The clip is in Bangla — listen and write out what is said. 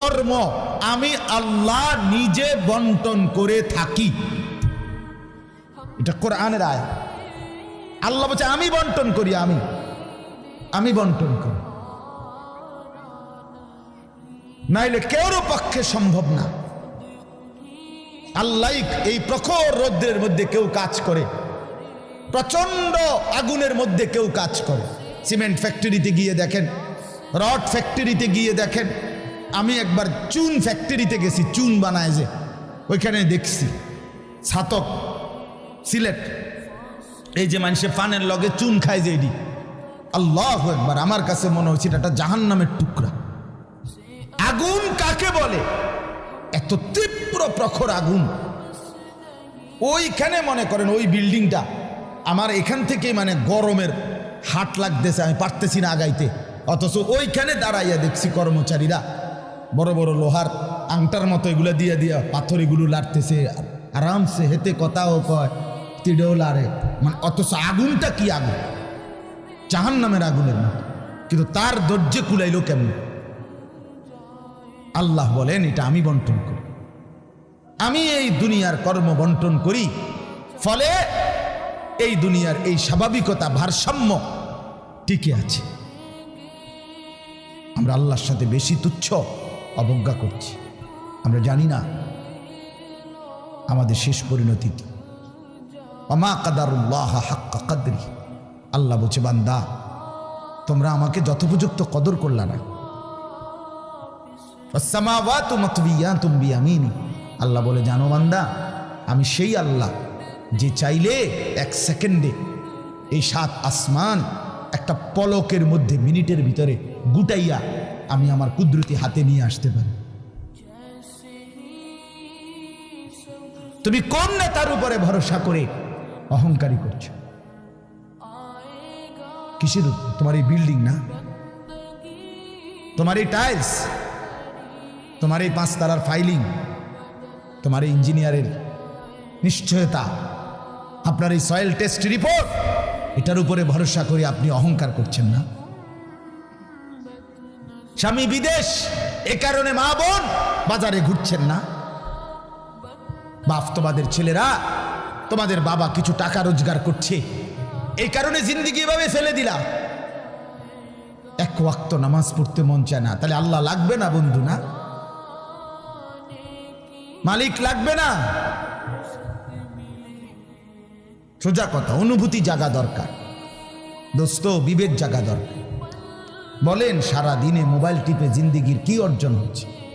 কর্ম আমি আল্লাহ নিজে বন্টন করে থাকি। এটা কোরআনের আয়াত। আল্লাহ বলছে আমি বন্টন করি, আমি বন্টন করি, নাইলে কেউর পক্ষে সম্ভব না। আল্লাহ এই প্রখর রৌদ্রের মধ্যে কেউ কাজ করে, প্রচন্ড আগুনের মধ্যে কেউ কাজ করে। সিমেন্ট ফ্যাক্টরিতে গিয়ে দেখেন, রড ফ্যাক্টরিতে গিয়ে দেখেন। আমি একবার চুন ফ্যাক্টরিতে গেছি, চুন বানায় যে, ওইখানে দেখছি ছাতক সিলেট, এই যে মানুষে পানের লগে চুন খায় যে, এটি আল্লাহু আকবার, আমার কাছে মনে হচ্ছে এটা জাহান্নামের টুকরা। আগুন কাকে বলে? এত তীব্র প্রখর আগুন। ওইখানে মনে করেন ওই বিল্ডিংটা আমার এখান থেকে মানে গরমের হাট লাগতেছে, আমি পারতেছি না আগাইতে, অথচ ওইখানে দাঁড়াইয়া দেখছি কর্মচারীরা বড় বড় লোহার আংটার মতো এগুলো দিয়ে দিয়া পাথর এগুলো লাড়তেছে, আরামসে হেতে কথাও কয়, তিড়েও লাড়ে, মানে অথচ আগুনটা কি আগুন, জাহান্নামের আগুনের মতো। কিন্তু তার ধৈর্য কুলাইলো কেমন? আল্লাহ বলেন এটা আমি বন্টন করি, আমি এই দুনিয়ার কর্ম বন্টন করি, ফলে এই দুনিয়ার এই স্বাভাবিকতা ভারসাম্য টিকে আছে। আমরা আল্লাহর সাথে বেশি তুচ্ছ অবজ্ঞা করছি, আমরা জানি না আমাদের শেষ পরিণতি কি। ওমা কাদারুল্লাহ হাক্কা কদরি, আল্লাহ বলছে বান্দা তোমরা আমাকে যথোপযুক্ত কদর করলা না। আসসামাওয়াতু মাতবিয়াতুম বিয়ামিনি, আল্লাহ বলে জানো বান্দা আমি সেই আল্লাহ যে চাইলে এক সেকেন্ডে এই 7 আসমান একটা পলকের মধ্যে মিনিটের ভিতরে গুটাইয়া আমি আমার কুদরতি হাতে নিয়ে আসতে পারি। তুমি কোন নেতার উপরে ভরসা করে অহংকারী করছো? কিসের উপর? তোমার এই বিল্ডিং না, তোমার এই টাইলস, তোমার এই 5 তারার ফাইলিং, তোমার এই ইঞ্জিনিয়ারের নিশ্চয়তা, আপনার এই সয়েল টেস্ট রিপোর্ট, এটার উপরে ভরসা করে আপনি অহংকার করছেন না? স্বামী বিদেশ, এ কারণে মা বোন বাজারে ঘুরছেন না? বাপ তোমাদের ছেলেরা, তোমাদের বাবা কিছু টাকা রোজগার করছে, এই কারণে জিন্দিগি এভাবে ফেলে দিলা। এক ওয়াক্ত নামাজ পড়তে মন চায় না, তাহলে আল্লাহ লাগবে না বন্ধু? না, মালিক লাগবে না? সোজা কথা, অনুভূতি জাগা দরকার দোস্ত, বিবেক জাগা দরকার। বলেন সারা দিনে মোবাইল টিপে জিন্দিগির কি অর্জন হচ্ছে?